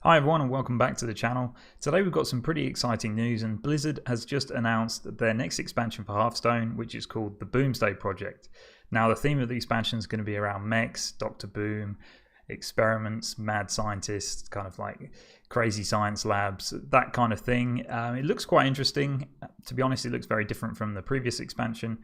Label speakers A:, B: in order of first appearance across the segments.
A: Hi everyone and welcome back to the channel. Today we've got some pretty exciting news, and Blizzard has just announced their next expansion for Hearthstone, which is called the Boomsday Project. Now the theme of the expansion is going to be around mechs, Dr. Boom, experiments, mad scientists, kind of like crazy science labs, that kind of thing. It looks quite interesting. To be honest, it looks very different from the previous expansion.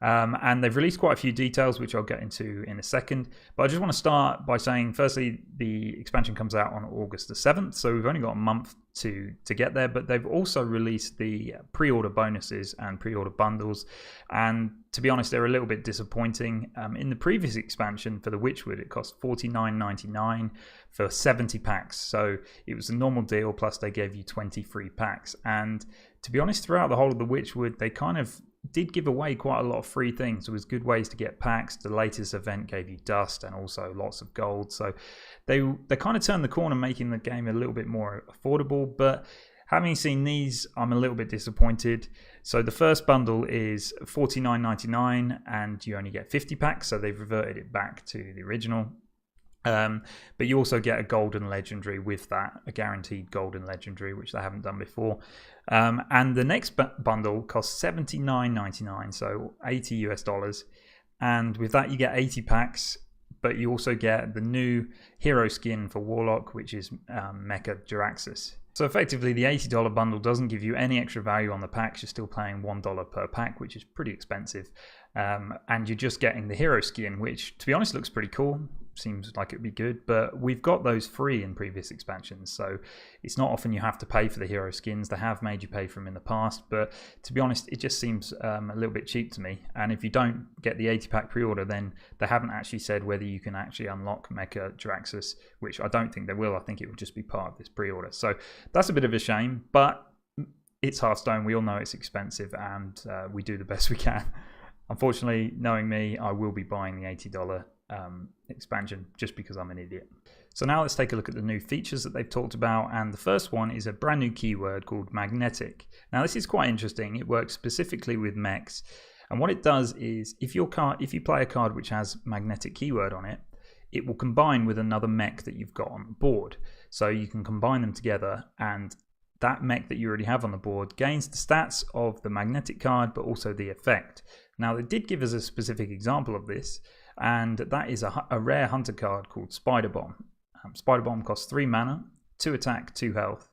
A: And they've released quite a few details, which I'll get into in a second. But I just want to start by saying, firstly, the expansion comes out on August the 7th, so we've only got a month to get there. But they've also released the pre-order bonuses and pre-order bundles. And to be honest, they're a little bit disappointing. In the previous expansion for the Witchwood, it cost $49.99 for 70 packs. So it was a normal deal, plus they gave you 20 free packs. And to be honest, throughout the whole of the Witchwood, they kind of did give away quite a lot of free things. There was good ways to get packs. The latest event gave you dust and also lots of gold. So they kind of turned the corner, making the game a little bit more affordable. But having seen these, I'm a little bit disappointed. So the first bundle is $49.99 and you only get 50 packs. So they've reverted it back to the original. But you also get a golden legendary with that, a guaranteed golden legendary, which they haven't done before. And the next bundle costs $79.99, so $80 US. And with that, you get 80 packs, but you also get the new hero skin for Warlock, which is Mecha Jaraxxus. So effectively, the $80 bundle doesn't give you any extra value on the packs. You're still paying $1 per pack, which is pretty expensive. And you're just getting the hero skin, which, to be honest, looks pretty cool. Seems like it'd be good, but we've got those free in previous expansions, so it's not often you have to pay for the hero skins. They have made you pay for them in the past, but to be honest, it just seems a little bit cheap to me. And if you don't get the 80 pack pre-order, then they haven't actually said whether you can actually unlock Mecha Jaraxxus, which I don't think they will. I think it will just be part of this pre-order, so that's a bit of a shame, but it's Hearthstone. We all know it's expensive, and we do the best we can. Unfortunately, knowing me, I will be buying the $80 expansion just because I'm an idiot. So now let's take a look at the new features that they've talked about, and the first one is a brand new keyword called magnetic. Now this is quite interesting. It works specifically with mechs, and what it does is if you play a card which has magnetic keyword on it, it will combine with another mech that you've got on the board. So you can combine them together, and that mech that you already have on the board gains the stats of the magnetic card, but also the effect. Now they did give us a specific example of this, and that is a rare hunter card called Spider Bomb. Spider Bomb costs 3 mana, 2 attack, 2 health.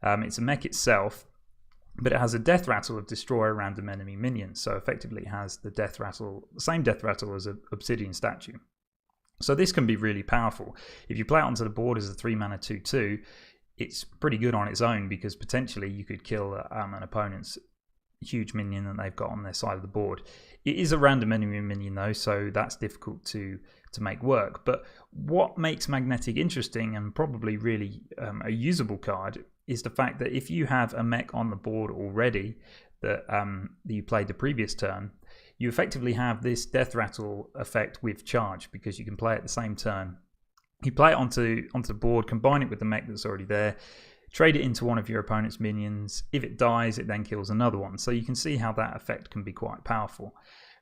A: It's a mech itself, but it has a death rattle of destroy a random enemy minion. So effectively it has the death rattle, the same death rattle as an obsidian statue. So this can be really powerful. If you play it onto the board as a 3 mana 2/2, it's pretty good on its own, because potentially you could kill an opponent's huge minion that they've got on their side of the board. It is a random enemy minion though, so that's difficult to make work. But what makes magnetic interesting, and probably really a usable card, is the fact that if you have a mech on the board already that you played the previous turn, you effectively have this death rattle effect with charge, because you can play it the same turn. You play it onto the board, combine it with the mech that's already there, trade it into one of your opponent's minions. If it dies, it then kills another one. So you can see how that effect can be quite powerful.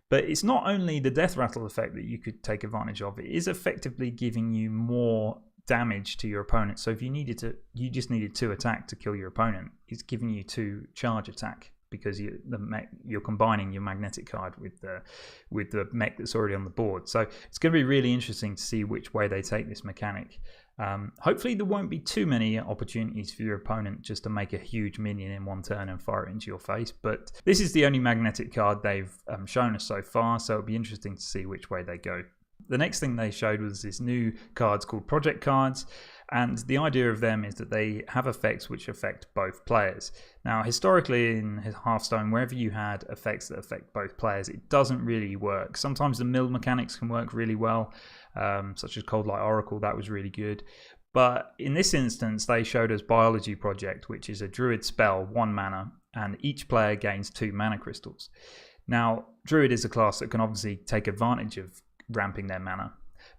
A: But it's not only the death rattle effect that you could take advantage of. It is effectively giving you more damage to your opponent. So if you just needed 2 attack to kill your opponent, it's giving you 2 charge attack, because you're combining your magnetic card with the mech that's already on the board. So it's going to be really interesting to see which way they take this mechanic. Hopefully there won't be too many opportunities for your opponent just to make a huge minion in one turn and fire it into your face, but this is the only magnetic card they've shown us so far, so it'll be interesting to see which way they go. The next thing they showed was this new cards called project cards, and the idea of them is that they have effects which affect both players. Now historically in Hearthstone, wherever you had effects that affect both players, it doesn't really work. Sometimes the mill mechanics can work really well, such as Cold Light Oracle. That was really good. But in this instance, they showed us Biology Project, which is a druid spell, 1 mana, and each player gains 2 mana crystals. Now druid is a class that can obviously take advantage of ramping their mana,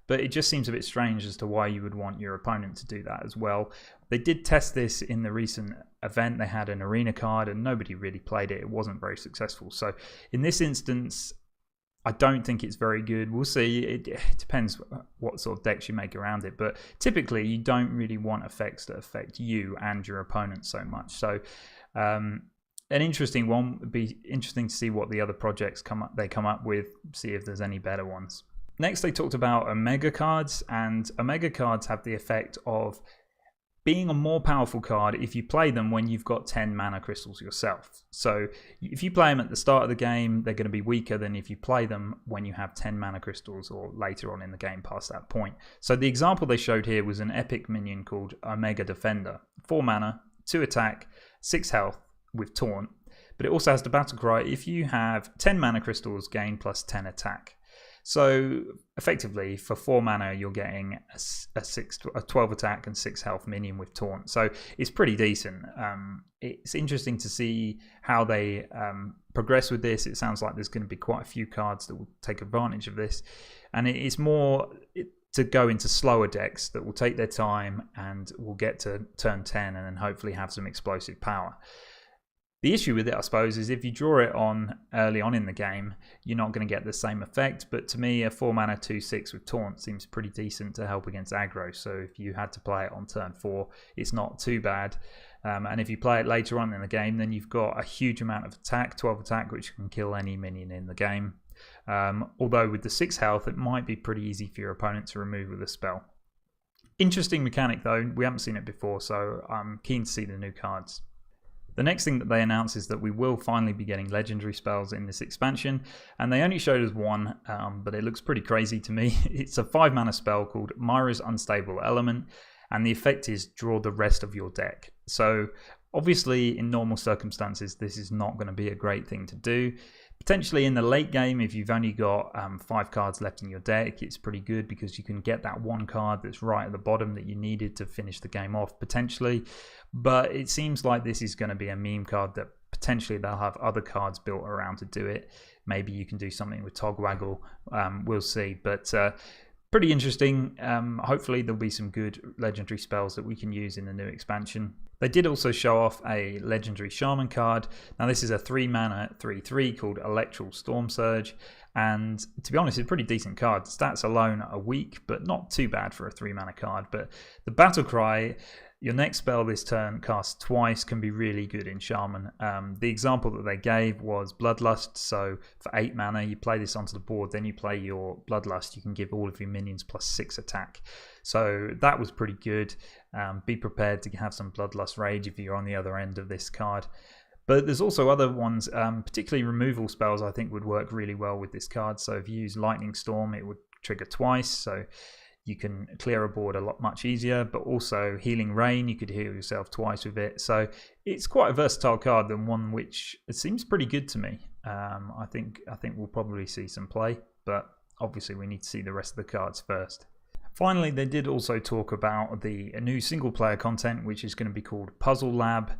A: but it just seems a bit strange as to why you would want your opponent to do that as well. They did test this in the recent event. They had an arena card and nobody really played it. It wasn't very successful. So in this instance, I don't think it's very good. We'll see. It depends what sort of decks you make around it, but typically you don't really want effects that affect you and your opponent so much. So an interesting one would be interesting to see what the other projects come up with, see if there's any better ones. Next, they talked about Omega cards, and Omega cards have the effect of being a more powerful card if you play them when you've got 10 mana crystals yourself. So if you play them at the start of the game, they're going to be weaker than if you play them when you have 10 mana crystals or later on in the game past that point. So the example they showed here was an epic minion called Omega Defender. 4 mana, 2 attack, 6 health with Taunt. But it also has the battle cry, if you have 10 mana crystals, gain plus 10 attack. So effectively, for 4 mana, you're getting a 12 attack and 6 health minion with Taunt. So it's pretty decent. It's interesting to see how they progress with this. It sounds like there's going to be quite a few cards that will take advantage of this. And it's more to go into slower decks that will take their time and will get to turn 10 and then hopefully have some explosive power. The issue with it, I suppose, is if you draw it on early on in the game, you're not going to get the same effect. But to me, a 4 mana 2/6 with Taunt seems pretty decent to help against aggro. So if you had to play it on turn 4, it's not too bad. And if you play it later on in the game, then you've got a huge amount of attack, 12 attack, which can kill any minion in the game. Although with the 6 health, it might be pretty easy for your opponent to remove with a spell. Interesting mechanic though, we haven't seen it before, so I'm keen to see the new cards. The next thing that they announced is that we will finally be getting legendary spells in this expansion, and they only showed us one, but it looks pretty crazy to me. It's a 5 mana spell called Myra's Unstable Element, and the effect is draw the rest of your deck. So obviously in normal circumstances this is not going to be a great thing to do. Potentially in the late game, if you've only got 5 cards left in your deck, it's pretty good because you can get that one card that's right at the bottom that you needed to finish the game off potentially. But it seems like this is going to be a meme card that potentially they'll have other cards built around to do it. Maybe you can do something with Togwaggle, we'll see. But pretty interesting. Hopefully there'll be some good legendary spells that we can use in the new expansion. They did also show off a legendary shaman card. Now this is a 3 mana 3/3 called Electoral Storm Surge, and to be honest, it's a pretty decent card. Stats alone are weak, but not too bad for a 3 mana card. But the battle cry, your next spell this turn cast twice, can be really good in Shaman. The example that they gave was Bloodlust. So for 8 mana, you play this onto the board, then you play your Bloodlust. You can give all of your minions plus 6 attack. So that was pretty good. Be prepared to have some Bloodlust Rage if you're on the other end of this card. But there's also other ones, particularly removal spells I think would work really well with this card. So if you use Lightning Storm, it would trigger twice. So you can clear a board a lot much easier, but also Healing Rain, you could heal yourself twice with it. So it's quite a versatile card, and one which it seems pretty good to me. I think we'll probably see some play, but obviously we need to see the rest of the cards first. Finally, they did also talk about the new single player content, which is going to be called Puzzle Lab.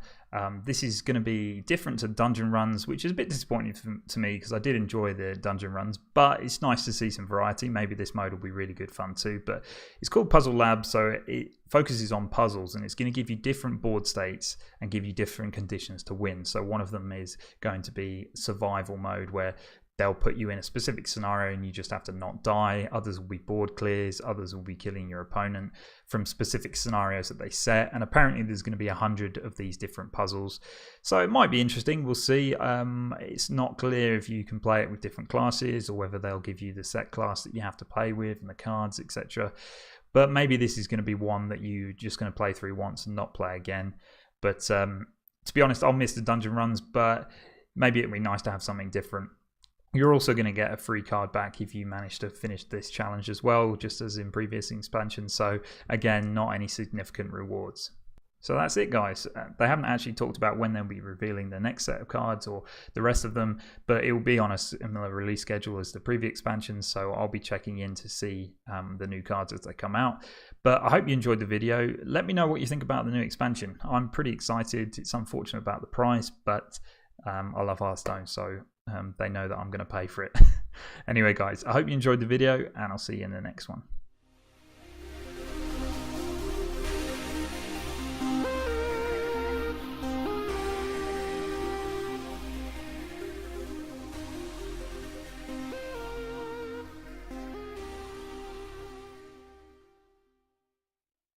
A: This is going to be different to dungeon runs, which is a bit disappointing to me because I did enjoy the dungeon runs, but it's nice to see some variety. Maybe this mode will be really good fun too, but it's called Puzzle Lab, so it focuses on puzzles, and it's going to give you different board states and give you different conditions to win. So one of them is going to be survival mode, where they'll put you in a specific scenario and you just have to not die. Others will be board clears. Others will be killing your opponent from specific scenarios that they set. And apparently there's going to be 100 of these different puzzles. So it might be interesting. We'll see. It's not clear if you can play it with different classes or whether they'll give you the set class that you have to play with and the cards, etc. But maybe this is going to be one that you're just going to play through once and not play again. But to be honest, I'll miss the dungeon runs, but maybe it'd be nice to have something different. You're also going to get a free card back if you manage to finish this challenge as well, just as in previous expansions. So again, not any significant rewards. So that's it, guys. They haven't actually talked about when they'll be revealing the next set of cards or the rest of them, but it will be on a similar release schedule as the previous expansions. So I'll be checking in to see the new cards as they come out. But I hope you enjoyed the video. Let me know what you think about the new expansion. I'm pretty excited. It's unfortunate about the price, but I love Hearthstone, so they know that I'm going to pay for it. Anyway, guys, I hope you enjoyed the video, and I'll see you in the next one.